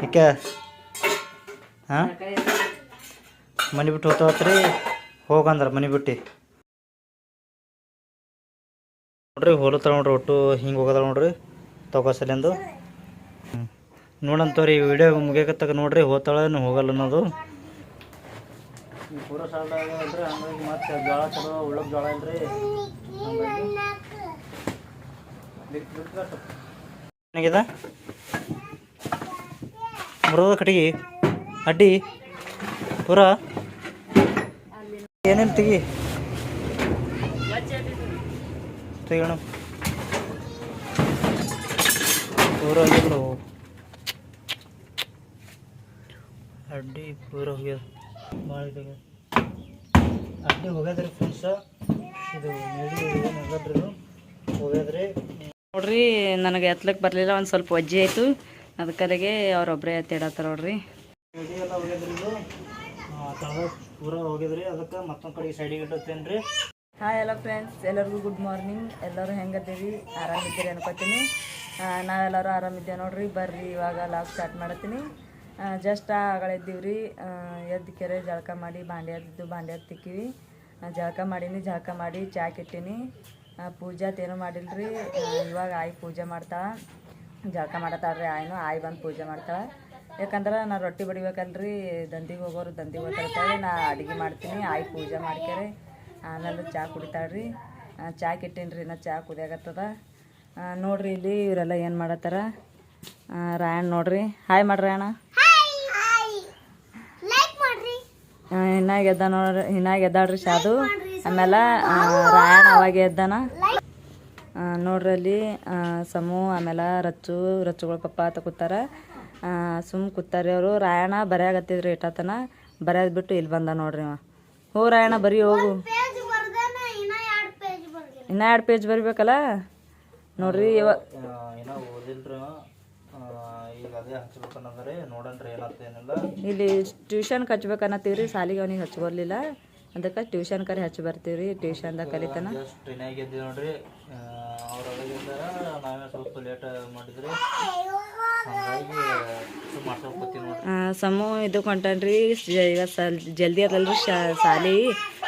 ಏಕೆ ಹಾಂ ಮನೆ ಬಿಟ್ಟು ಹೋಗ್ತಾವತ್ರಿ ಹೋಗಂದ್ರೆ ಮನೆ ಬಿಟ್ಟು ನೋಡ್ರಿ ಹೋಲತ್ತಾಳ ನೋಡ್ರಿ ಒಟ್ಟು ಹಿಂಗೆ ಹೋಗೋದ ನೋಡ್ರಿ ತಗೋಸಲಿಂದು ನೋಡಂತವ್ರಿ ಈ ವಿಡಿಯೋ ಮುಗಿಯಕತ್ತಾಗ ನೋಡ್ರಿ ಹೋಗ್ತಾಳೆ ಹೋಗಲ್ಲ ಅನ್ನೋದು ಈ ಪೂರ ಸಾಲ ಅಲ್ರಿ ಹಂಗಾಗಿ ಮತ್ತೆ ಜೋಳ ಚಲೋ ಉಳ್ಳಕ್ಕೆ ಜೋಳ ಇಲ್ರಿ ಹಂಗಾಗಿದೆ ಬರೋದ ಕಟ್ಟಿಗೆ ಅಡ್ಡಿ ಪೂರ ಏನೇನು ತೆಗಿ ತೆಗೋಣ ಪೂರ ಹೋಗಿದ್ರು ಅಡ್ಡಿ ಪೂರ ಹೋಗ್ಯದ ಭಾಳ ಇದಾಗ ಅಡ್ಡಿ ಹೋಗ್ಯದ್ರಿ ಫ್ರೆಂಡ್ಸ ಇದು ಮೇಡಿ ನಗದ್ರಿ ಇದು ಹೋಗ್ಯದ್ರಿ ನೋಡ್ರಿ ನನಗೆ ಎತ್ತಲಕ್ಕೆ ಬರಲಿಲ್ಲ ಒಂದು ಸ್ವಲ್ಪ ವಜ್ಜೆ ಆಯಿತು ಅದಕ್ಕಲ್ಲಿಗೆ ಅವ್ರೊಬ್ಬರೇ ಎತ್ತಿಡತ್ತಾರ ನೋಡ್ರಿ ಮೇಡಿ ಎಲ್ಲ ಹೋಗ್ಯದ್ರಿ ಇದು ತಳಗ ಪೂರ ಹೋಗ್ಯದ್ರಿ ಅದಕ್ಕೆ ಮತ್ತೊಂದು ಕಡೆಗೆ ಸೈಡಿಗೆ ಇಟ್ಟತ್ತೇನು ರೀ ಹಾಯ್ ಎಲ್ಲ ಫ್ರೆಂಡ್ಸ್ ಎಲ್ಲರಿಗೂ ಗುಡ್ ಮಾರ್ನಿಂಗ್ ಎಲ್ಲರೂ ಹೆಂಗದ್ದೀವಿ ಆರಾಮಿದ್ದೀರಿ ಅನ್ಕೋತೀನಿ ನಾವೆಲ್ಲರೂ ಆರಾಮಿದ್ದೇವೆ ನೋಡ್ರಿ ಬರ್ರಿ ಇವಾಗ ಲಾಗ್ ಸ್ಟಾರ್ಟ್ ಮಾಡತ್ತೀನಿ ಜಸ್ಟ್ ಆಗಳಿದ್ದೀವಿ ರೀ ಎದ್ದು ಕೆರೆ ಜಳಕ ಮಾಡಿ ಬಾಂಡೆ ತಿಕ್ಕಿವಿ ಜಳಕ ಮಾಡೀನಿ ಜಳಕ ಮಾಡಿ ಚಾ ಇಟ್ಟೀನಿ ಪೂಜಾತೇನು ಮಾಡಿಲ್ರಿ ಇವಾಗ ಆಯಿ ಪೂಜೆ ಮಾಡ್ತಾಳೆ ಜಳಕ ಮಾಡತ್ತಾಳ್ರಿ ಆಯಿ ಬಂದು ಪೂಜೆ ಮಾಡ್ತಾಳೆ ಯಾಕಂದ್ರೆ ನಾ ರೊಟ್ಟಿ ಬಡಿಬೇಕಲ್ರಿ ದಂದಿಗೆ ಹೋಗೋರು ದಂದಿಗೆ ಹೋಗ್ತಾಳೆ ನಾ ಅಡುಗೆ ಮಾಡ್ತೀನಿ ಆಯಿ ಪೂಜೆ ಮಾಡ್ಕ್ಯಾರೆ ಆಮೇಲೆ ಚಾ ಕುಡಿತಾಳ್ರಿ ಚಾ ಇಟ್ಟೀನಿ ರೀ ನಾ ಚಾ ಕುದಿಯಾಗತ್ತದ ನೋಡ್ರಿ ಇಲ್ಲಿ ಇವರೆಲ್ಲ ಏನು ಮಾಡತ್ತಾರ ರಾಯಣ್ಣ ನೋಡ್ರಿ ಹಾಯ್ ಮಾಡ್ರಿ ಅಣ್ಣ ಇನ್ನಾಗ ಎದ್ದ ನೋಡ್ರಿ ಇನ್ನಾಗ ಎದ್ದಾಳ್ರಿ ಶಾದು ಆಮೇಲೆ ರಾಯಣ್ಣ ಅವಾಗ ಎದ್ದಾನ ನೋಡ್ರಿ ಅಲ್ಲಿ ಸಮೂ ಆಮೇಲೆ ರಚ್ಚುಗಳ ಪಪ್ಪ ಕೂತಾರ ಕೂತಾರಿ ಅವರು ರಾಯಣ್ಣ ಬರೆಯಾಗತ್ತಿದ್ರಿ ಇಟ್ಟತನ ಬರೆಯೋದು ಬಿಟ್ಟು ಇಲ್ಲಿ ಬಂದ ನೋಡ್ರಿ ಹೋ ರಾಯಣ್ಣ ಬರೀ ಹೋಗು ಇನ್ನೂ 2 ಪೇಜ್ ಬರಿಬೇಕಲ್ಲ ನೋಡ್ರಿ ಇವಾಗ ಇಲ್ಲಿ ಟ್ಯೂಷನ್ಗೆ ಹಚ್ಬೇಕನ್ನತ್ತೀವಿ ರೀ ಸಾಲಿಗೆ ಅವ್ನಿಗೆ ಹಚ್ಕೊರ್ಲಿಲ್ಲ ಅದಕ್ಕೆ ಟ್ಯೂಷನ್ ಕರೆ ಹಚ್ಚಿ ಬರ್ತೀವಿ ರೀ ಟ್ಯೂಷನ್ದಾಗ ಕಲಿತಾನ ನೋಡ್ರಿ ಸ್ವಲ್ಪ ಲೇಟ್ ಮಾಡಿದ್ರಿ ಸಮೂ ಇದು ಕೊಂಟನ್ರಿ ಇವತ್ತು ಜಲ್ದಿ ಅದಲ್ರಿ ಸಾಲಿ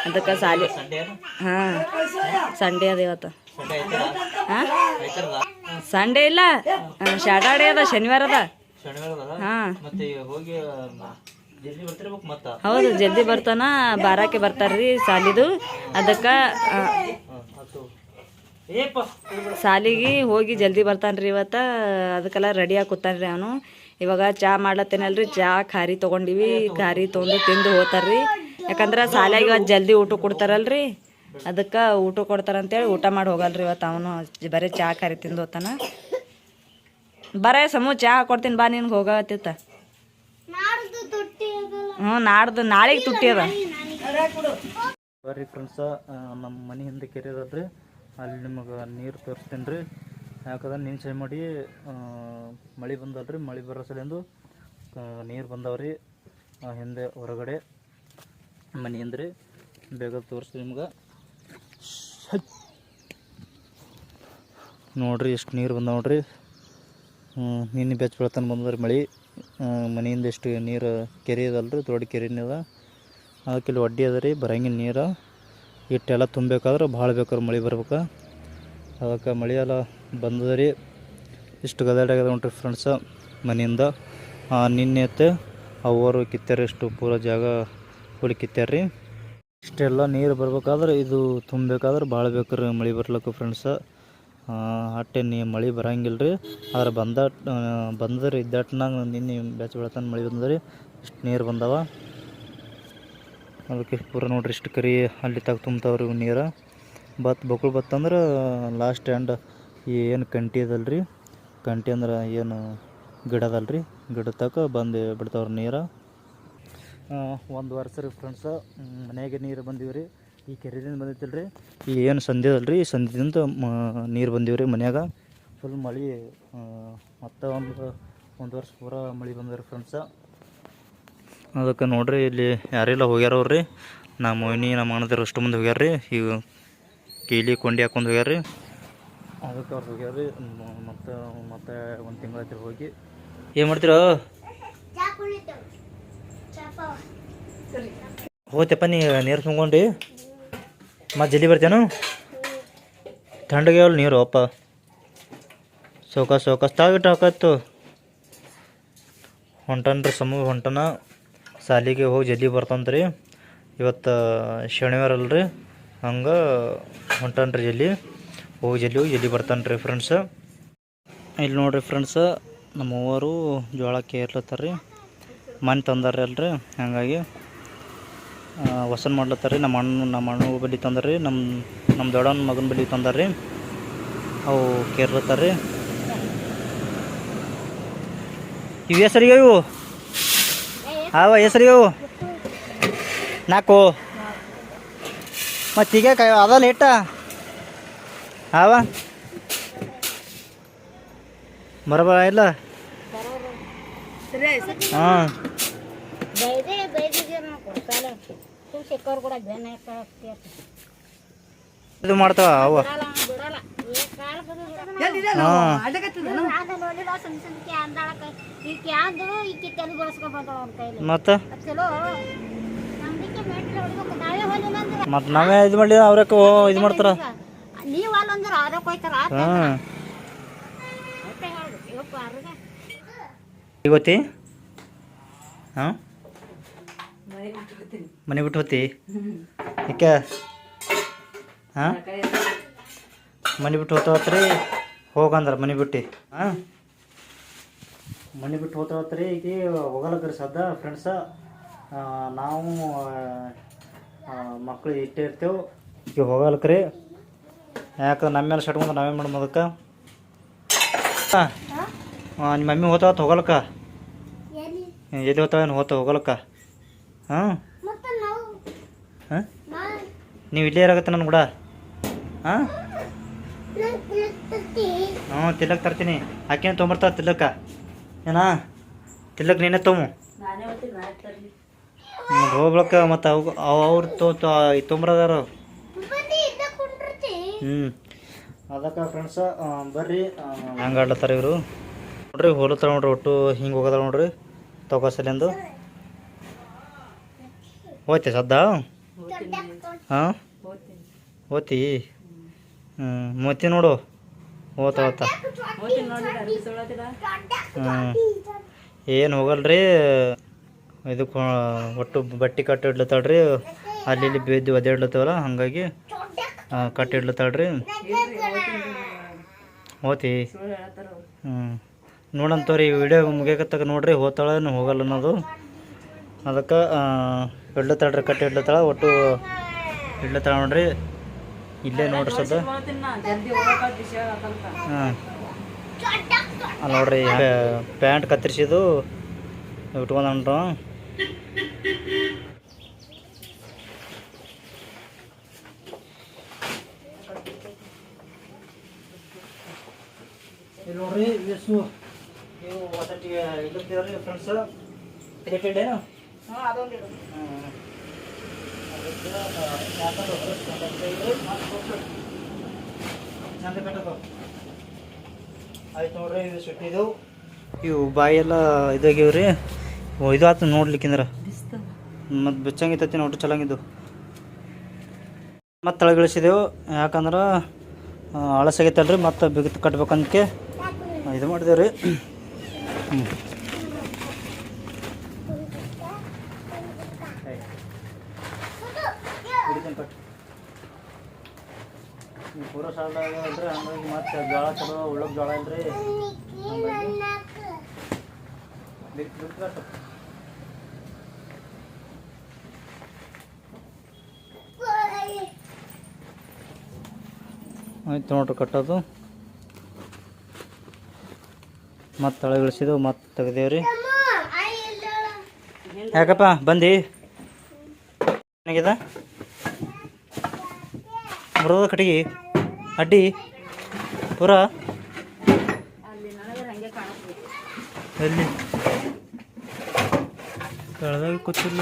ಅದಕ್ಕೆ ಸಾಲಿ ಹಾಂ ಸಂಡೇ ಅದ ಇವತ್ತು ಹಾಂ ಸಂಡೇ ಇಲ್ಲ ಸ್ಯಾಟರ್ಡೇ ಅದ ಶನಿವಾರ ಅದ ಹಾಂ ಹೌದು ಜಲ್ದಿ ಬರ್ತಾನ ಬಾರಕ್ಕೆ ಬರ್ತಾರ್ರಿ ಸಾಲಿದು ಅದಕ್ಕೆ ಸಾಲಿಗೆ ಹೋಗಿ ಜಲ್ದಿ ಬರ್ತಾನ್ರಿ ಇವತ್ತು ಅದಕ್ಕೆಲ್ಲ ರೆಡಿಯಾಗಿ ಕೂತಾನ್ರಿ ಅವನು ಇವಾಗ ಚಾ ಮಾಡ್ಲತ್ತೇನಲ್ರಿ ಚಾ ಖಾರಿ ತೊಗೊಂಡಿವಿ ಖಾರಿ ತೊಗೊಂಡು ತಿಂದು ಹೋಗ್ತಾರ್ರಿ ಯಾಕಂದ್ರೆ ಸಾಲಾಗಿ ಇವತ್ತು ಜಲ್ದಿ ಊಟ ಕೊಡ್ತಾರಲ್ರಿ ಅದಕ್ಕೆ ಊಟ ಕೊಡ್ತಾರಂತೇಳಿ ಊಟ ಮಾಡಿ ಹೋಗಲ್ರಿ ಇವತ್ತು ಅವನು ಬರೀ ಚಾ ಖಾರಿ ತಿಂದು ಹೋಗ್ತಾನ ಬರೇ ಸಮೂ ಚಾ ಕೊಡ್ತೀನಿ ಬಾ ನಿನ್ಗೆ ಹೋಗತ್ತಿತ್ತ ಹ್ಞೂ ನಾಳೆಗೆ ತುಟ್ಟಿ ಅದ ಬರ್ರಿ ಫ್ರೆಂಡ್ಸ ನಮ್ಮ ಮನೆ ಹಿಂದೆ ಕೆರೆ ಅದ್ರಿ ಅಲ್ಲಿ ನಿಮಗೆ ನೀರು ತೋರಿಸ್ತೀನಿ ರೀ ಯಾಕಂದ್ರೆ ನೀನು ಸೈ ಮಾಡಿ ಮಳೆ ಬಂದಲ್ರಿ ಮಳೆ ಬರೋ ಸಲಿಂದು ನೀರು ಬಂದವ್ರಿ ಹಿಂದೆ ಹೊರಗಡೆ ಮನೆ ಹಿಂದೆ ಬೇಗ ತೋರಿಸ್ತೀನಿ ನಿಮ್ಗೆ ನೋಡ್ರಿ ಎಷ್ಟು ನೀರು ಬಂದಾವ ನೋಡ್ರಿ ನಿನ್ನೆ ಬೆಚ್ಚ ಬೆಳತನ ಬಂದದ್ರಿ ಮಳೆ ಮನೆಯಿಂದ ಎಷ್ಟು ನೀರು ಕೆರೆ ಇದಲ್ರಿ ದೊಡ್ಡ ಕೆರೆನೇ ಅದ ಅದಕ್ಕೆ ಇಲ್ಲಿ ಒಡ್ಡಿ ಅದ ರೀ ಬರಂಗಿಲ್ಲ ನೀರು ಇಟ್ಟೆಲ್ಲ ತುಂಬಬೇಕಾದ್ರೆ ಭಾಳ ಬೇಕಾದ್ರೆ ಮಳೆ ಬರ್ಬೇಕು ಅದಕ್ಕೆ ಮಳೆ ಎಲ್ಲ ಬಂದದ ರೀ ಇಷ್ಟು ಗದಾಡ್ಯಾಗದ ನೋಡ್ರಿ ಫ್ರೆಂಡ್ಸ ಮನೆಯಿಂದ ನಿನ್ನೆ ಅವರು ಕಿತ್ತಾರೆ ಇಷ್ಟು ಪೂರ ಜಾಗ ಹುಳಿ ಕಿತ್ತಾರೆ ಇಷ್ಟೆಲ್ಲ ನೀರು ಬರ್ಬೇಕಾದ್ರೆ ಇದು ತುಂಬಬೇಕಾದ್ರೆ ಭಾಳ ಬೇಕ್ರಿ ಮಳೆ ಬರ್ಲಕ್ಕ ಫ್ರೆಂಡ್ಸ ಅಟ್ಟೆ ಮಳೆ ಬರಂಗಿಲ್ಲ ರೀ ಆದ್ರೆ ಬಂದದ್ರಿ ಇದ್ದಾಟ್ನಾಗ ನಿನ್ನೆ ಬೆಚ್ಚ ಬೆಳತನ ಮಳೆ ಬಂದದ್ರಿ ಇಷ್ಟು ನೀರು ಬಂದವ ಅದಕ್ಕೆ ಪೂರ ನೋಡ್ರಿ ಇಷ್ಟು ಕರಿ ಅಲ್ಲಿ ತಗ ತುಂಬ್ತಾವ್ರಿ ನೀರು ಬಕ್ಕುಳು ಬತ್ತಂದ್ರೆ ಲಾಸ್ಟ್ ಎಂಡ್ ಏನು ಕಂಟಿ ಅದಲ್ರಿ ಕಂಟಿ ಅಂದ್ರೆ ಏನು ಗಿಡ ಅದಲ್ರಿ ಗಿಡ ತಕ ಬಂದು ಬಿಡ್ತಾವ್ರಿ ನೀರು ಒಂದು ವರ್ಷ ರೀ ಫ್ರೆಂಡ್ಸ ಮನೆಯಾಗೆ ನೀರು ಬಂದೀವಿ ರೀ ಈ ಕೆರೆದಿಂದ ಬಂದಿತ್ತಿಲ್ಲ ರೀ ಈಗ ಏನು ಸಂಧಿ ಅದಲ್ರಿ ಈ ಸಂಧಿದಿಂದ ನೀರು ಬಂದೀವಿ ರೀ ಮನ್ಯಾಗ ಫುಲ್ ಮಳೆ ಮತ್ತು ಒಂದು ವರ್ಷ ಪೂರ ಮಳೆ ಬಂದವ್ರಿ ಫ್ರೆಂಡ್ಸ ಅದಕ್ಕೆ ನೋಡ್ರಿ ಇಲ್ಲಿ ಯಾರೆಲ್ಲ ಹೋಗ್ಯಾರವ್ರಿ ನಮ್ಮ ಮೊಯ್ನಿ ನಮ್ಮ ಅಣ್ಣದಿರು ಅಷ್ಟು ಮಂದಿ ಹೋಗ್ಯಾರ ರೀ ಈಗ ಕೀಲಿ ಕೊಂಡಿ ಹಾಕೊಂಡು ಹೋಗ್ಯಾರ ರೀ ಅದಕ್ಕೆ ಅವ್ರು ಹೋಗ್ಯಾರ ರೀ ಮತ್ತು ಒಂದು ತಿಂಗಳ ಹೋಗಿ ಏನು ಮಾಡ್ತೀರೋ ಹೋಗ್ತಪ್ಪ ನೀರು ತುಂಬ್ಕೊಂಡು ಮತ್ತೆ ಜಲ್ದಿ ಬರ್ತೇನು ಥಂಡಗೆ ನೀರು ಅಪ್ಪ ಸೌಕಾಸ್ ತಾವಿಟ್ಟು ಹಾಕತ್ತು ಹೊಂಟನ್ರಿ ಹೊಂಟನ ಸಾಲಿಗೆ ಹೋಗಿ ಜಲ್ದಿ ಬರ್ತಂತ್ರಿ ಇವತ್ತು ಶನಿವಾರ ಅಲ್ರಿ ಹಂಗೆ ಹೊಂಟನ್ರಿ ಜಲ್ದಿ ಬರ್ತಾನ್ರಿ ಫ್ರೆಂಡ್ಸ್. ಇಲ್ಲಿ ನೋಡ್ರಿ ಫ್ರೆಂಡ್ಸ್ ನಮ್ಮ ಅವ್ವರು ಜೋಳ ಕೇರ್ಲತ್ತಾರ ರೀ ಮನೆ ತಂದಾರ್ರಿ ಅಲ್ರಿ ಹಂಗಾಗಿ ವಸನ್ ಮಾಡ್ಲತ್ತಾರ ರೀ. ನಮ್ಮ ಅಣ್ಣ ಬಲ್ಲಿ ತಂದಾರ ರೀ ನಮ್ಮ ದೊಡ್ಡನ ಮಗನ ಬಲ್ಲಿ ತಂದಾರ ರೀ ಅವು ಕೇರ್ಲತ್ತಾರ ರೀ. ಇವು ಹೆಸರಿಗೆ ಇವು ಹೆಸರಿಗೆ ಇವು 4 ಮತ್ತೀಗ ಅದ ಲೇಟ ಬರಬರ ಇಲ್ಲ ಹಾಂ ಇದು ಮಾಡ್ತಾವ ಅವ ಮತ್ತೆ ನಾವೇ ಇದು ಮಾಡಿ ಅವ್ರಕ್ಕೆ ಇದು ಮಾಡ್ತಾರ ಗೊತ್ತಿ ಹಾಂ ಮನೆ ಬಿಟ್ಟು ಹೋತಿ ಯಾಕೆ ಹಾಂ ಮನೆ ಬಿಟ್ಟು ಹೋಗ್ತಾವತ್ರಿ ಹೋಗಂದ್ರ ಮನೆ ಬಿಟ್ಟು ಹಾಂ ಮನೆ ಬಿಟ್ಟು ಹೋಗ್ತಾವತ್ರಿ ಈಗ ಹೋಗಲಕ್ರಿ ಸದ್ದ ಫ್ರೆಂಡ್ಸ. ನಾವು ಮಕ್ಕಳು ಇಟ್ಟೇ ಇರ್ತೇವೆ ಈಗ ಹೋಗಲ್ಕ್ರಿ ಯಾಕಂದ್ರೆ ನಮ್ಮ ಮೇಲೆ ಸಟ್ಕೊಂಡು ನಾವೇ ಮಾಡೋದು ಅದಕ್ಕೆ. ನಿಮ್ಮ ಮಮ್ಮಿ ಹೋಗ್ತಾವತ್ತು ಹೋಗಲ್ಕ ಎಲ್ಲಿ ಹೋಗ್ತಾವೇನು ಹೋಗಲ್ಕ ಹಾಂ ಹಾಂ ನೀವು ಇಲ್ಲೇ ಇರಾಗತ್ತೆ ನನ್ನ ಕೂಡ ಹಾಂ ಹ್ಞೂ ತಿಲ್ಲಕ್ ತರ್ತೀನಿ ಆಕೆನ ತೊಗೊಂಬರ್ತಾವ ತಿಲ್ಲಕ್ಕ ಏನಾ ತಿಲ್ಲಕ್ ನೀನೇ ತೊಗೊಂಬ ಹೋಗ್ಬೇಕ ಮತ್ತು ಅವ್ರು ತೊಂಬರದಾರ ಅದಕ್ಕೆ ಫ್ರೆಂಡ್ಸ ಬರ್ರಿ ಹಂಗೆ ಆಡ್ಲತ್ತಾರ ಇವರು ನೋಡ್ರಿ ಹೋಲತ್ತಾರ ನೋಡ್ರಿ ಒಟ್ಟು ಹಿಂಗೆ ಹೋಗದ ನೋಡ್ರಿ ತಗೋಸಲಿಂದು ಹೋಯ್ತೆ ಸದ್ದ ಹಾಂ ಹೋತಿ ಮೊತ್ತಿ ನೋಡು ಹೋತ ಏನು ಹೋಗಲ್ರಿ ಇದಕ್ಕೆ ಒಟ್ಟು ಬಟ್ಟೆ ಕಟ್ಟಿ ಇಡ್ಲತ್ತಾಳ್ರಿ ಅಲ್ಲಿ ಇಲ್ಲಿ ಬಿದ್ದು ಒದ್ದಾಡ್ಲತ್ತವಲ್ಲ ಹಾಗಾಗಿ ಕಟ್ಟಿ ಇಡ್ಲತ್ತಾಳ್ರಿ ಹೋತಿ ನೋಡಂತವ್ರಿ ವಿಡಿಯೋ ಮುಗಿಯಕತ್ತಾಗ ನೋಡ್ರಿ ಹೋತಾಳ ಹೋಗಲ್ಲ ಅನ್ನೋದು ಅದಕ್ಕೆ ಇಡ್ಲತ್ತಾಳ್ರಿ ಕಟ್ಟಿ ಇಡ್ಲತ್ತಾಳ ಒಟ್ಟು ಇಡ್ಲತ್ತಾಳ ನೋಡ್ರಿ ಇಲ್ಲೇ ನೋಡ್ರಿ ಸದ್ದ ಹಾಂ ಅಲ್ಲಿ ನೋಡ್ರಿ ಪ್ಯಾಂಟ್ ಕತ್ತರಿಸಿದು ಇಟ್ಕೊಂಡ್ರ ಇಲ್ಲಿ ನೋಡ್ರಿ ಇವು ಒಟ್ಟಿಗೆ ಇಡ್ಲತ್ತೀವ್ರಿ ಫ್ರೆಂಡ್ಸ್ ರಿಲೇಟೆಡ್ ಆಯ್ತು ನೋಡ್ರಿ ಇದು ಸುಟ್ಟಿದ್ದೆವು ಇವು ಬಾಯೆಲ್ಲ ಇದಾಗ್ಯವ್ರಿ ಇದು ಆತು ನೋಡ್ಲಿಕ್ಕಿಂದ್ರ ಮತ್ತು ಬೆಚ್ಚಂಗಿತ್ತತಿ ನೋಡ್ರಿ ಚಲಂಗಿದ್ದು ಮತ್ತು ತಳಗಿಳಿಸಿದೆವು ಯಾಕಂದ್ರೆ ಅಳಸಾಗೈತಲ್ರಿ ಮತ್ತು ಬಿಗಿತು ಕಟ್ಬೇಕಂತಕ್ಕೆ ಇದು ಮಾಡಿದೇವ್ರಿ ಪೂರ ಸಾಲ ಅಲ್ರಿ ಹಂಗಾಗಿ ಮತ್ತೆ ಜೋಳ ಚಲೋ ಉಳ್ಳೋಗಿ ಜೋಳ ಇಲ್ರಿ ಆಯ್ತು ನೋಡ್ರಿ ಕಟ್ಟೋದು ಮತ್ತೆ ತಳಗಿಳಿಸಿದೆವು ಮತ್ತೆ ತೆಗ್ದೇವ್ರಿ ಯಾಕಪ್ಪ ಬಂದು ಏನಾಗ್ಯದ ಬರೋದ ಕಟ್ಟಿಗೆ ಅಡ್ಡಿ ಪೂರ ಎಲ್ಲಿ ತಳದಾಗ ಕೂತಿಲ್ಲ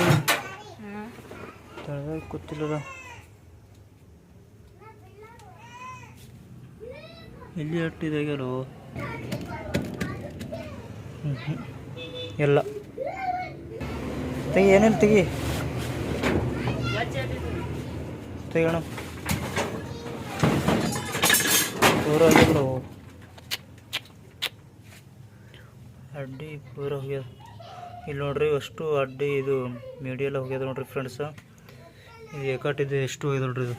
ಎಲ್ಲಿ ಅಟ್ಟಿದಾಗ್ಯಾರೋ ಎಲ್ಲ ತೆಗಿ ಏನೇನು ತೆಗಿ ತೆಗೋಣ ಪೂರ ಹೋಗಿಲ್ಲ ಅಡ್ಡಿ ಪೂರ ಹೋಗ್ಯದ. ಇಲ್ಲಿ ನೋಡ್ರಿ ಅಷ್ಟು ಅಡ್ಡಿ ಇದು ಮೀಡಿ ಎಲ್ಲ ಹೋಗ್ಯದ ನೋಡ್ರಿ ಫ್ರೆಂಡ್ಸ. ಇದು ಏಕಾಟಿದ್ದು ಎಷ್ಟು ಹೋಗ್ಯದ ನೋಡ್ರಿ ಇದು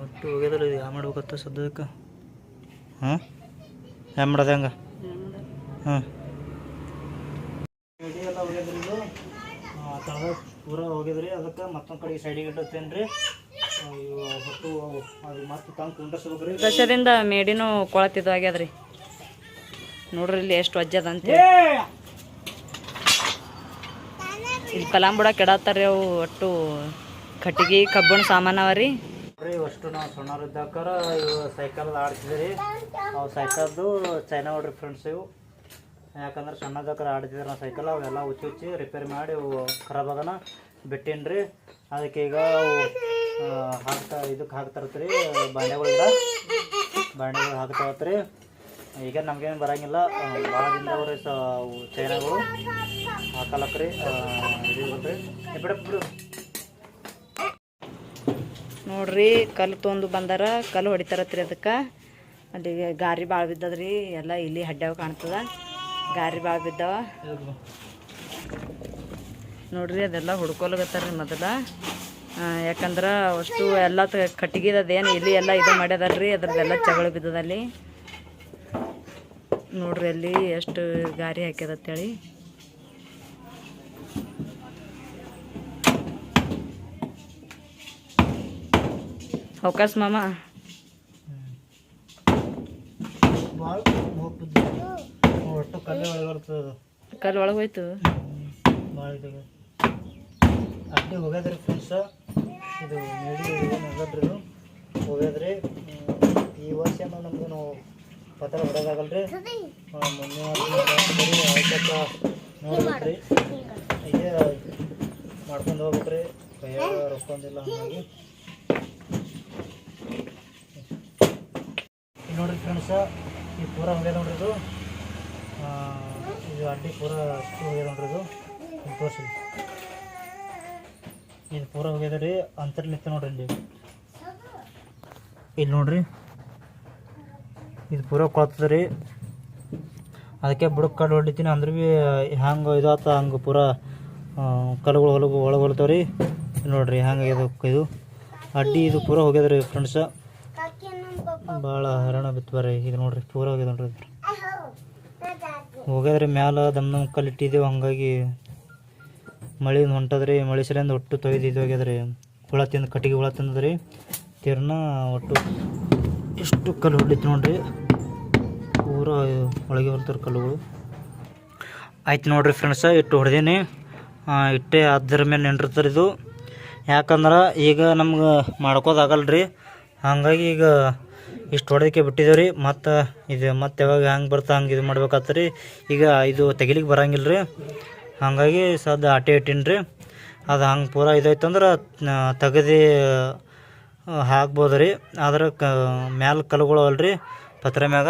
ಒಟ್ಟು ಹೋಗ್ಯದಲ್ಲ. ಇದು ಯಾವ ಮಾಡ್ಬೇಕತ್ತ ಸದ್ಯಕ್ಕೆ? ಹಾಂ ಯಾವ ಮಾಡೋದು ಹಂಗೆ? ಹಾಂ ಮೀಡಿ ಎಲ್ಲ ಹೋಗ್ಯದ್ರಿ ಇದು ತಳದ ಪೂರ ಹೋಗ್ಯದ್ರಿ. ಅದಕ್ಕೆ ಮತ್ತೊಂದು ಕಡೆ ಸೈಡಿಗೆ ಇಟ್ಟತ್ತೇನು ರೀ ಒಟ್ಟು ಅದು ಮತ್ತೆ ತಂದು ಕುಂಡ್ರಿಸ್ಬೇಕ್ರಿ. ದಶದಿಂದ ಮೇಡಿನೂ ಕೊಳತಿದ್ದು ಆಗ್ಯದ್ರಿ ನೋಡ್ರಿ. ಇಲ್ಲಿ ಎಷ್ಟು ವಜ್ಜದ ಅಂತ ಇಲ್ಲಿ ಕಲಾಂಬುಡ ಕೆಡತ್ತಾರ್ರಿ. ಅವು ಒಟ್ಟು ಕಟ್ಟಿಗೆ ಕಬ್ಬಣ ಸಾಮಾನು ಅವ ರೀ. ಅಷ್ಟು ನಾವು ಸಣ್ಣವ್ರಿದ್ದಾಕಾರ ಇವು ಸೈಕಲ್ ಆಡ್ತಿದ್ರಿ. ಅವು ಸೈಕಲ್ದು ಚೈನಾ ನೋಡ್ರಿ ಫ್ರೆಂಡ್ಸ್. ಇವು ಯಾಕಂದ್ರೆ ಸಣ್ಣದಾಕಾರ ಆಡ್ತಿದ್ರು ನಾವು ಸೈಕಲ್. ಅವೆಲ್ಲ ಹುಚ್ಚಿ ರಿಪೇರಿ ಮಾಡಿ ಅವು ಖರಾಬ್ ಆಗೋಣ ಬಿಟ್ಟೇನಿ ರೀ. ಅದಕ್ಕೆ ಈಗ ಅವು ಇದಕ್ಕೆ ಹಾಕ್ತಾರತ್ರಿ ಬಾಂಡೆಗಳಿಂದ ಹಾಕ್ತಾವತ್ರಿ. ಈಗ ನಮ್ಗೇನು ಬರೋಂಗಿಲ್ಲ, ಭಾಳ ದಿನದವ್ರಿ ಚೈನಾಗಳು ಹಾಕಲಕ್ರಿ. ಇದು ಬಿಡು ನೋಡ್ರಿ ಕಲ್ಲು ತೊಂದು ಬಂದಾರ, ಕಲ್ಲು ಹೊಡಿತಾರತ್ರಿ. ಅದಕ್ಕೆ ಅಲ್ಲಿ ಗಾರಿ ಭಾಳ ಬಿದ್ದದ್ರಿ. ಎಲ್ಲ ಇಲ್ಲಿ ಹಡ್ಡ್ಯಾವ ಕಾಣ್ತದ, ಗಾರಿ ಭಾಳ ಬಿದ್ದಾವ ನೋಡ್ರಿ. ಅದೆಲ್ಲ ಹುಡ್ಕೊಲಗತ್ತಾರ್ರಿ ಮೊದಲ. ಯಾಕಂದ್ರೆ ಅಷ್ಟು ಎಲ್ಲ ಕಟ್ಟಿಗೆದೇನು ಇಲ್ಲಿ ಎಲ್ಲ ಇದು ಮಾಡ್ಯದಲ್ರಿ. ಅದ್ರದ್ದೆಲ್ಲ ಜಗಳ ಬಿದ್ದದಲ್ಲಿ ನೋಡ್ರಿ. ಅಲ್ಲಿ ಎಷ್ಟು ಗಾರಿ ಹಾಕ್ಯದತ್ತೇಳಿ. ಅವಕಾಶ ಮಾಮ ಒಟ್ಟು ಕಲ್ಲು ಒಳಗೆ ಬರ್ತದೆ. ಕಲ್ಲು ಒಳಗೆ ಹೋಯ್ತು ಭಾಳ ಇದಾಗ ಅಡ್ಡಿ ಹೋಗ್ಯದ್ರಿ ಫ್ರೆಂಡ್ಸ. ಇದು ಮೇಡಿ ಏನಾಗಲ್ರಿ ಇದು ಹೋಗ್ಯದ್ರಿ. ಈ ವರ್ಷ ನಮ್ಗೆ ನಾವು ಪತ್ರ ಹೊಡೆದಾಗಲ್ರಿ. ಮುಂದಿನ ನೋಡ್ಬೇಕ್ರಿ. ಇದೇ ಮಾಡ್ಕೊಂಡು ಹೋಗ್ಬೇಕ್ರಿ. ಕೈಯಾಗ ರೊಕ್ಕೊಂದಿಲ್ಲ. ಹಾಗಾಗಿ ನೋಡ್ರಿ ಫ್ರೆಂಡ್ಸ, ಈ ಪೂರ ಹೋಗ್ಯದ ನೋಡ್ರಿ ಇದು. ಇದು ಅಡ್ಡಿ ಪೂರ ಅಷ್ಟು ಹೋಗ್ಯದ ನೋಡ್ರಿ ಇದು. ತೋರಿಸಿ ಇದು ಪೂರ ಹೋಗ್ಯದ ರೀ. ಅಂತರ್ಲಿತ್ತ ನೋಡ್ರಿ ಇಲ್ಲಿ ನೋಡ್ರಿ. ಇದು ಪೂರ ಕೊಳ್ತದ ರೀ. ಅದಕ್ಕೆ ಬುಡಕ್ಕೆ ಕಲ್ಲು ಹೊಡಿತೀನಿ ಅಂದ್ರೆ ಭೀ ಹ್ಯಾಂಗೆ ಇದಾತ ಹಂಗೆ ಪೂರ ಕಲ್ಲುಗಳು ಒಳಗೆ ಹೊಲ್ತಾವ ರೀ. ನೋಡ್ರಿ ಹ್ಯಾಂಗೆ ಇದು ಅಡ್ಡಿ ಇದು ಪೂರ ಹೋಗ್ಯದ ರೀ ಫ್ರೆಂಡ್ಸ. ಭಾಳ ಹೈರಾಣ ಬಿತ್ತು ಬರ್ರಿ. ಇದು ನೋಡ್ರಿ ಪೂರ ಹೋಗ್ಯದ ನೋಡ್ರಿ. ಹೋಗ್ಯದ್ರಿ ಮ್ಯಾಲ ದಮ್ ಕಲ್ಲು ಇಟ್ಟಿದ್ದೇವೆ. ಹಾಗಾಗಿ ಮಳೆಯಿಂದ ಹೊಂಟದ್ರಿ. ಮಳೆ ಸಲಿಂದ ಒಟ್ಟು ತೊಯ್ದು ಇದು ಹೋಗ್ಯದ್ರಿ. ಹುಳ ತಿಂದು ಕಟ್ಟಿಗೆ ಹುಳ ತಿಂದದ್ರಿ. ತೀರ್ನ ಒಟ್ಟು ಎಷ್ಟು ಕಲ್ಲು ಹೊಡಿತು ನೋಡ್ರಿ. ಪೂರ ಒಳಗೆ ಬರ್ತಾರೆ ಕಲ್ಲುಗಳು. ಆಯ್ತು ನೋಡ್ರಿ ಫ್ರೆಂಡ್ಸ, ಇಟ್ಟು ಹೊಡೆದೀನಿ. ಇಟ್ಟೆ ಅದ್ರ ಮೇಲೆ ನಿಂಡಿರ್ತಾರೆ ಇದು. ಯಾಕಂದ್ರೆ ಈಗ ನಮ್ಗೆ ಮಾಡ್ಕೋದಾಗಲ್ರಿ. ಹಾಗಾಗಿ ಈಗ ಇಷ್ಟು ಹೊಡೆದಕ್ಕೆ ಬಿಟ್ಟಿದ್ದೇವೆ ರೀ. ಮತ್ತು ಇದು ಮತ್ತೆ ಯಾವಾಗ ಹ್ಯಾಂಗೆ ಬರ್ತಾ ಹಂಗೆ ಇದು ಮಾಡ್ಬೇಕಾಗ್ತದೆ ರೀ. ಈಗ ಇದು ತೆಗಿಲಿಕ್ಕೆ ಬರೋಂಗಿಲ್ಲ ರೀ. ಹಾಗಾಗಿ ಸದ್ಯ ಆಟೆ ಇಟ್ಟೀನಿ ರೀ. ಅದು ಹಂಗೆ ಪೂರ ಇದಾಯ್ತಂದ್ರೆ ತೆಗೆದು ಹಾಕ್ಬೋದು ರೀ. ಆದ್ರೆ ಮ್ಯಾಲ ಕಲ್ಲುಗಳು ಅಲ್ರಿ ಪತ್ರ ಮ್ಯಾಗ,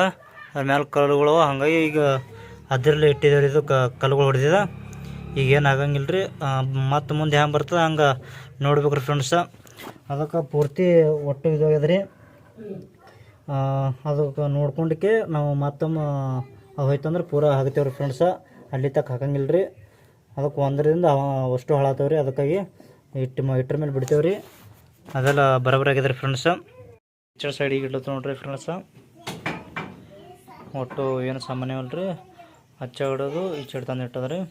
ಅದ್ರ ಮ್ಯಾಲ ಕಲ್ಲುಗಳು. ಹಾಗಾಗಿ ಈಗ ಅದರಲ್ಲೇ ಇಟ್ಟಿದ್ದೇವೆ ರೀ. ಇದು ಕಲ್ಲುಗಳು ಹೊಡೆದಿದ. ಈಗ ಏನು ಆಗಂಗಿಲ್ಲ ರೀ. ಮತ್ತು ಮುಂದೆ ಹ್ಯಾಂಗೆ ಬರ್ತದೆ ಹಂಗೆ ನೋಡ್ಬೇಕ್ರಿ ಫ್ರೆಂಡ್ಸ. ಅದಕ್ಕೆ ಪೂರ್ತಿ ಒಟ್ಟು ಇದಾಗ್ಯದ ರೀ. ಅದಕ್ಕೆ ನೋಡ್ಕೊಂಡಕ್ಕೆ ನಾವು ಮತ್ತೊಮ್ಮೆ ಹೋಯ್ತಂದ್ರೆ ಪೂರ ಹಾಕ್ತೇವ್ರಿ ಫ್ರೆಂಡ್ಸ. ಅಲ್ಲಿ ತಕ್ಕ ಹಾಕಂಗಿಲ್ಲ ರೀ. ಅದಕ್ಕೆ ಒಂದರಿಂದ ಅಷ್ಟು ಹಾಳಾಗ್ತೇವೆ ರೀ. ಅದಕ್ಕಾಗಿ ಇಟ್ರ ಮೇಲೆ ಬಿಡ್ತೇವೆ ರೀ. ಅದೆಲ್ಲ ಬರೋಬ್ಬರಿ ಆಗ್ಯದ ರೀ ಫ್ರೆಂಡ್ಸ. ಈಚೆ ಸೈಡಿಗೆ ಇಡ್ಲತ್ತ ನೋಡ್ರಿ ಫ್ರೆಂಡ್ಸ. ಒಟ್ಟು ಏನು ಸಾಮಾನ್ಯವಲ್ಲ ರೀ. ಹಚ್ಚ ಇಡೋದು ಈಚೆ ತಂದು ಇಟ್ಟದ ರೀ.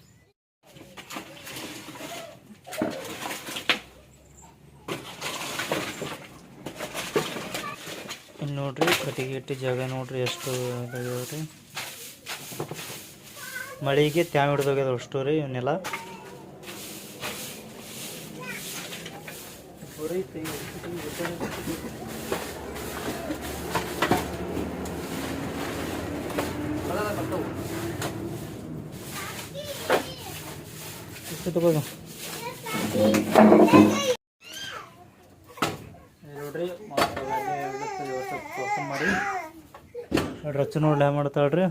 ಇನ್ನು ನೋಡ್ರಿ ಕಟ್ಟಿಗೆ ಇಟ್ಟು ಜಾಗ ನೋಡ್ರಿ ಎಷ್ಟು ಇದಾಗ್ಯಾವ ರೀ. ಮಳೆಗೆ ತ್ಯಾವ ಹಿಡ್ದೋಗ್ಯದ ಅಷ್ಟು ರೀ ಇವನ್ನೆಲ್ಲ. ಇಷ್ಟು ತಗೋದು ನೋಡ್ರಿ. ಮಾಡಿ ನೋಡ್ರಿ ರಚ್ಚ ನೋಡ್ಲಿ ಹ್ಯಾಂಗ ಮಾಡ್ತಾಳ್ರಿ.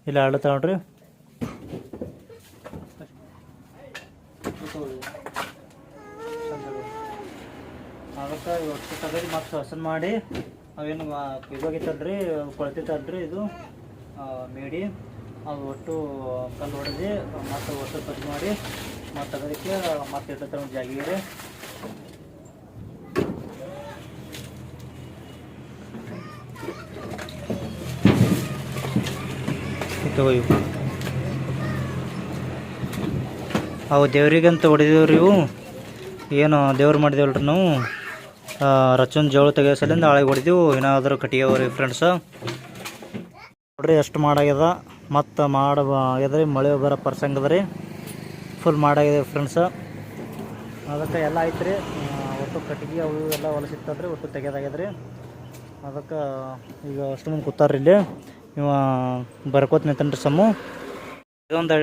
ಇಲ್ಲಿ ಆಡ್ತಾಳ್ರಿ. ಅದಕ್ಕೆ ಒಟ್ಟು ತೆಗೆದು ಮತ್ತು ಹಸನ್ ಮಾಡಿ ಅವೇನು ಇದಾಗಿತ್ತಲ್ರಿ ಕೊಳ್ತಿತ್ತಲ್ರಿ ಇದು ಮೇಡಿ ಅದು ಒಟ್ಟು ಕಲ್ಲು ಹೊಡೆದು ಮತ್ತು ಒಟ್ಟು ಕಟ್ ಮಾಡಿ ಮತ್ತು ತೆಗೋದಕ್ಕೆ ಮತ್ತು ಇಡ್ತಾರೆ ಒಂದು ಜಾಗಿಗೆ ತಗೋ ಇವು ಅವು ದೇವ್ರಿಗಂತ ಹೊಡೆದೇವ್ರಿ ಇವು ಏನು ದೇವ್ರು ಮಾಡಿದೇವಲ್ರಿ ನಾವು ರಚನ್ ಜೋಳ ತೆಗಿಯೋ ಸಲಿಂದ ಆಳಿಗೆ ಹೊಡೆದೆವು ಏನಾದರೂ ಕಟ್ಟಿಗೆವ್ರಿ ಫ್ರೆಂಡ್ಸ ನೋಡ್ರಿ ಎಷ್ಟು ಮಾಡಾಗ್ಯದ ಮತ್ತು ಆಗ್ಯದ್ರಿ ಮಳೆ ಬರೋ ಪ್ರಸಂಗ ಅದ ರೀ ಫುಲ್ ಮಾಡಾಗಿದೆ ಫ್ರೆಂಡ್ಸ ಅದಕ್ಕೆ ಎಲ್ಲ ಐತೆ ರೀ ಒಟ್ಟು ಕಟ್ಟಿಗೆ ಅವು ಎಲ್ಲ ಹೊಲಸಿತ್ತಲ್ರಿ ಒಟ್ಟು ತೆಗೆದಾಗ್ಯದ್ರಿ ಅದಕ್ಕೆ ಈಗ ಅಷ್ಟು ಮುಂದೆ ಕೂತಾರ್ರಿ ಇಲ್ಲಿ ಇವ ಬರ್ಕೋತ ನಿಂತನ್ರಿ ಸಮ್ಮು ಇದೊಂದು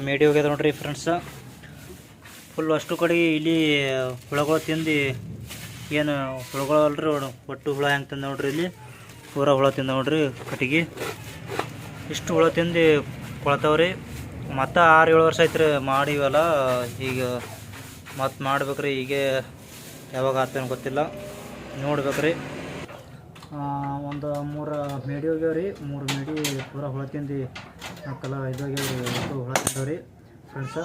ಮೇಡಿ ಹೋಗ್ಯದ ನೋಡ್ರಿ ಫ್ರೆಂಡ್ಸ ಫುಲ್ ಅಷ್ಟು ಕಡೆ ಇಲ್ಲಿ ಹುಳಗಳು ತಿಂದು ಏನು ಹುಳಗಳು ಅಲ್ರಿ ಒಟ್ಟು ಹುಳ ಹೆಂಗೆ ತಿಂದ ನೋಡ್ರಿ ಇಲ್ಲಿ ಪೂರ ಹುಳ ತಿಂದ ನೋಡ್ರಿ ಕಟ್ಟಿಗೆ ಇಷ್ಟು ಹುಳ ತಿಂದು ಕೊಳ್ತಾವ್ರಿ ಮತ್ತು 6-7 ವರ್ಷ ಆಯ್ತು ರೀ ಮಾಡಿವಲ್ಲ ಈಗ ಮತ್ತು ಮಾಡ್ಬೇಕ್ರಿ ಹೀಗೆ ಯಾವಾಗ ಆಗ್ತೇನೆ ಗೊತ್ತಿಲ್ಲ ನೋಡ್ಬೇಕ್ರಿ ಒಂದು 3 ಮೇಡಿ ಹೋಗ್ಯಾವ್ರಿ 3 ಮೇಡಿ ಪೂರ ಹುಳ ತಿಂದು ಇದಾಗ್ಯಾವ್ರಿ ಒಟ್ಟು ಹುಳ ತಿಂದವ್ರಿ ಫ್ರೆಂಡ್ಸ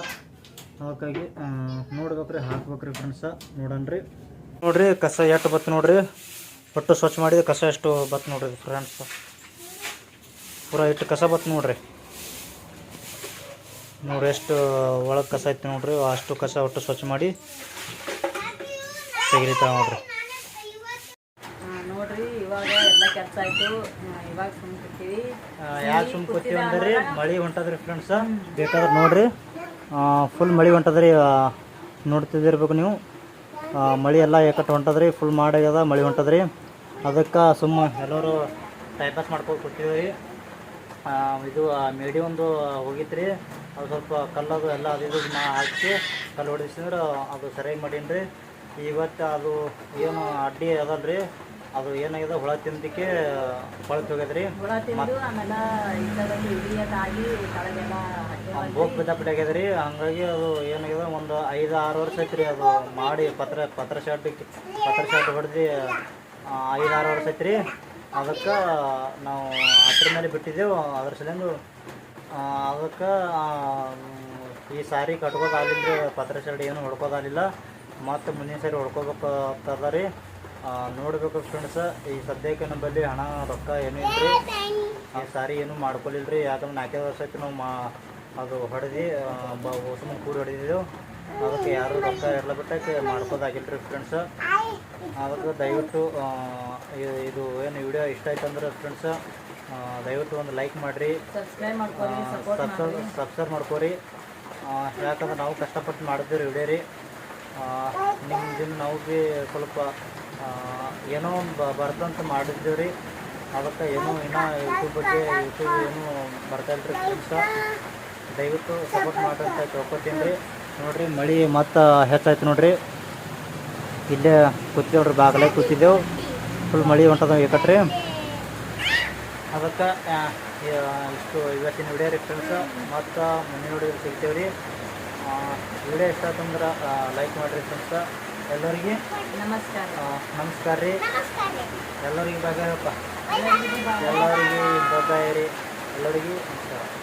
ಅದಕ್ಕಾಗಿ ನೋಡ್ಬೇಕ್ರಿ ಹಾಕ್ಬೇಕ್ರಿ ಫ್ರೆಂಡ್ಸ ನೋಡನ್ರಿ ನೋಡ್ರಿ ಕಸ ಎಷ್ಟು ಬತ್ತು ನೋಡ್ರಿ ಒಟ್ಟು ಸ್ವಚ್ಛ ಮಾಡಿದ ಕಸ ಎಷ್ಟು ಬತ್ತು ನೋಡ್ರಿ ಫ್ರೆಂಡ್ಸ್ ಪೂರ ಇಟ್ಟು ಕಸ ಬತ್ತು ನೋಡ್ರಿ ಎಷ್ಟು ಒಳಗೆ ಕಸ ಐತಿ ನೋಡ್ರಿ ಅಷ್ಟು ಕಸ ಒಟ್ಟು ಸ್ವಚ್ಛ ಮಾಡಿ ತೆಗಿತಾವ ನೋಡ್ರಿ ನೋಡ್ರಿ ಇವಾಗ ಎಲ್ಲ ಕೆಲಸ ಆಯ್ತು ಇವಾಗ ಸುಮ್ ಕೂತೀವಿ ಯಾಕೆ ಸುಮ್ ಕೂತೀವಿ ಅಂದ್ರೆ ಮಳೆ ಹೊಂಟದ್ರಿ ಫ್ರೆಂಡ್ಸ ಬೇಕಾದ್ರೆ ನೋಡ್ರಿ ಫುಲ್ ಮಳೆ ಹೊಂಟದ್ರಿ ನೋಡ್ತಿದ್ದಿರ್ಬೇಕು ನೀವು ಮಳೆ ಎಲ್ಲ ಏಕಟ್ಟು ಹೊಂಟದ್ರಿ ಫುಲ್ ಮಾಡಾಗ್ಯದ ಮಳೆ ಹೊಂಟದ್ರಿ ಅದಕ್ಕೆ ಸುಮ್ಮ ಎಲ್ಲರೂ ಟೈಮ್ ಪಾಸ್ ಮಾಡ್ಕೊಂಡು ಕೂತೀವಿ ಇದು ಮೇಡಿ ಒಂದು ಹೋಗಿತ್ರಿ ಅದು ಸ್ವಲ್ಪ ಕಲ್ಲದು ಎಲ್ಲ ಅದು ಹಾಕಿ ಕಲ್ಲು ಹೊಡಿಸಿದ್ರೆ ಅದು ಸರಿಯಾಗಿ ಮಾಡೀನಿ ರೀ ಇವತ್ತು ಅದು ಏನು ಅಡ್ಡಿ ಅದಲ್ರಿ ಅದು ಏನಾಗಿದೆ ಹುಳ ತಿಂದಕ್ಕೆ ಕೊಳತು ಹೋಗ್ಯದ್ರಿ ಬೋಕ್ ಬಿದ್ದಾಗ್ಯದ್ರಿ ಹಂಗಾಗಿ ಅದು ಏನಾಗಿದೆ ಒಂದು 5-6 ವರ್ಷ ಐತ್ರಿ ಅದು ಮಾಡಿ ಪತ್ರ ಶಾಟ್ ಹೊಡೆದು 5-6 ವರ್ಷ ಐತ್ರಿ ಅದಕ್ಕೆ ನಾವು ಅದ್ರ ಮೇಲೆ ಬಿಟ್ಟಿದ್ದೆವು ಅದ್ರ ಸಲಿಂದ ಅದಕ್ಕೆ ಈ ಸಾರಿ ಕಟ್ಕೋದಾಗಲಿಲ್ಲ ರೀ ಪತ್ರ ಶಾಟ್ ಏನು ಹೊಡ್ಕೋದಾಗಲಿಲ್ಲ ಮತ್ತು ಮುಂದಿನ ಸಾರಿ ಹೊಡ್ಕೋಬೇಕು ಆಗ್ತದ ರೀ ನೋಡ್ಬೇಕು ಫ್ರೆಂಡ್ಸ ಈ ಸದ್ಯಕ್ಕೆ ನಮ್ಮಲ್ಲಿ ಹಣ ರೊಕ್ಕ ಏನೂ ಇಲ್ಲ ರೀ ಆ ಸಾರಿ ಏನೂ ಮಾಡ್ಕೊಲಿಲ್ಲ ರೀ ಯಾಕಂದ್ರೆ 4 ವರ್ಷ ಆಯ್ತು ನಾವು ಅದು ಹೊಡೆದು ಹೊಸ ಕೂಡಿ ಹೊಡೆದಿದ್ದೆವು ಅದಕ್ಕೆ ಯಾರು ರೊಕ್ಕ ಎಲ್ಲ ಬಿಟ್ಟಕ್ಕೆ ಮಾಡ್ಕೋದಾಗಿಲ್ಲ ರೀ ಫ್ರೆಂಡ್ಸ ಅದಕ್ಕೆ ದಯವಿಟ್ಟು ಇದು ಏನು ವಿಡಿಯೋ ಇಷ್ಟ ಆಯ್ತು ಅಂದ್ರೆ ಫ್ರೆಂಡ್ಸ ದಯವಿಟ್ಟು ಒಂದು ಲೈಕ್ ಮಾಡಿರಿ ಸಬ್ಸ್ಕ್ರೈಬ್ ಮಾಡ್ಕೋರಿ ಯಾಕಂದ್ರೆ ನಾವು ಕಷ್ಟಪಟ್ಟು ಮಾಡಿದ್ದೀವಿ ವಿಡಿಯೋ ರೀ ನಿಮ್ದಿಂದ ನಾವು ಭೀ ಸ್ವಲ್ಪ ಏನೋ ಒಂದು ಬರ್ತಂತ ಮಾಡಿದ್ದೀವಿ ರೀ ಅದಕ್ಕೆ ಏನೋ ಇನ್ನೂ ಯೂಟ್ಯೂಬ್ ಏನೂ ಬರ್ತಾಯಿಲ್ಲ ರೀ ಫ್ರೆಂಡ್ಸ ದಯವಿಟ್ಟು ಸಪೋರ್ಟ್ ಮಾಡ್ರಿ ಅಂತ ಕೇಳ್ಕೊತೀನಿ ರೀ ನೋಡಿರಿ ಮಳೆ ಮತ್ತು ಹೆಚ್ಚಾಯ್ತು ನೋಡಿರಿ ಇಲ್ಲೇ ಕೂತಿದ್ದೇವೆ ರೀ ಬಾಗಲೇ ಕೂತಿದ್ದೆವು ಫುಲ್ ಮಳೆ ಹೊಂಟದ ಏಕಟ್ರಿ ಅದಕ್ಕೆ ಇಷ್ಟು ಇವತ್ತಿನ ವಿಡಿಯೋ ರೀ ಫ್ರೆಂಡ್ಸ ಮತ್ತು ಮುಂದಿನ ವಿಡಿಯೋ ಸಿಗ್ತೇವೆ ರೀ ವಿಡಿಯೋ ಇಷ್ಟ ಆಯ್ತಂದ್ರೆ ಲೈಕ್ ಮಾಡಿರಿ ಫ್ರೆಂಡ್ಸ ಎಲ್ಲರಿಗೆ ನಮಸ್ಕಾರ ರೀ ಎಲ್ಲರಿಗೆ ಬಾಯ್ ಎಲ್ಲರಿಗೆ ಬಾಯ್ ರೀ ಎಲ್ಲರಿಗೆ ನಮಸ್ಕಾರ